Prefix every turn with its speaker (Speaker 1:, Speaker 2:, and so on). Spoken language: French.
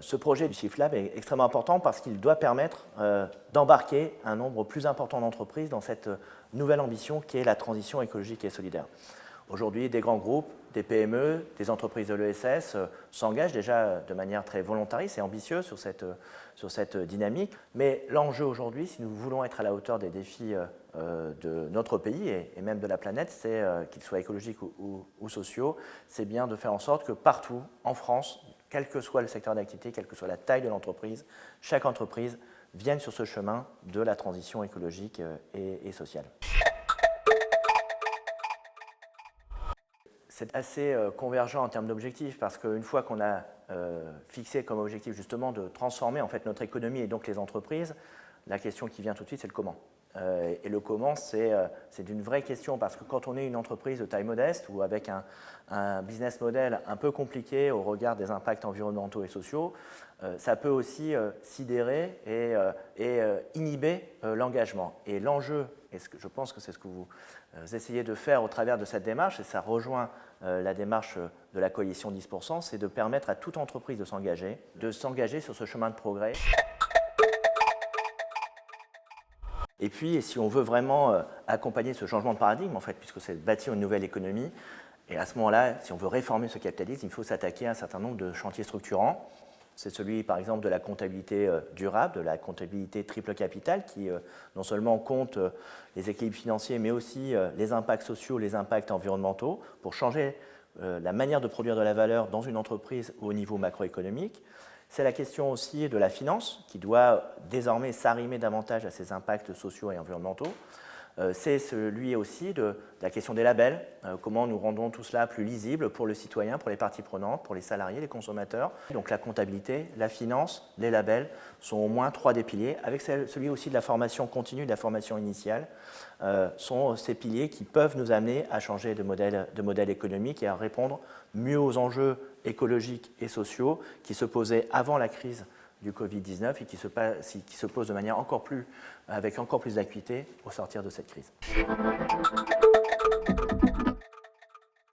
Speaker 1: Ce projet du Shift Lab est extrêmement important parce qu'il doit permettre d'embarquer un nombre plus important d'entreprises dans cette nouvelle ambition qui est la transition écologique et solidaire. Aujourd'hui, des grands groupes, des PME, des entreprises de l'ESS s'engagent déjà de manière très volontariste et ambitieuse sur cette dynamique. Mais l'enjeu aujourd'hui, si nous voulons être à la hauteur des défis de notre pays et même de la planète, c'est qu'ils soient écologiques ou sociaux, c'est bien de faire en sorte que partout en France, quel que soit le secteur d'activité, quelle que soit la taille de l'entreprise, chaque entreprise vienne sur ce chemin de la transition écologique et sociale. C'est assez convergent en termes d'objectifs parce qu'une fois qu'on a fixé comme objectif justement de transformer en fait notre économie et donc les entreprises, la question qui vient tout de suite, c'est le comment. Et le comment, c'est une vraie question parce que quand on est une entreprise de taille modeste ou avec un business model un peu compliqué au regard des impacts environnementaux et sociaux, ça peut aussi sidérer et inhiber l'engagement. Et l'enjeu, et je pense que c'est ce que vous essayez de faire au travers de cette démarche, et ça rejoint la démarche de la coalition 10%, c'est de permettre à toute entreprise de s'engager sur ce chemin de progrès. Et puis, si on veut vraiment accompagner ce changement de paradigme, en fait, puisque c'est bâtir une nouvelle économie, et à ce moment-là, si on veut réformer ce capitalisme, il faut s'attaquer à un certain nombre de chantiers structurants. C'est celui, par exemple, de la comptabilité durable, de la comptabilité triple capital, qui non seulement compte les équilibres financiers, mais aussi les impacts sociaux, les impacts environnementaux, pour changer la manière de produire de la valeur dans une entreprise ou au niveau macroéconomique. C'est la question aussi de la finance, qui doit désormais s'arrimer davantage à ces impacts sociaux et environnementaux. C'est celui aussi de la question des labels, comment nous rendons tout cela plus lisible pour le citoyen, pour les parties prenantes, pour les salariés, les consommateurs. Donc la comptabilité, la finance, les labels sont au moins 3 des piliers, avec celui aussi de la formation continue, de la formation initiale, sont ces piliers qui peuvent nous amener à changer de modèle économique et à répondre mieux aux enjeux écologiques et sociaux qui se posaient avant la crise du Covid-19 et qui se pose de manière avec encore plus d'acuité au sortir de cette crise.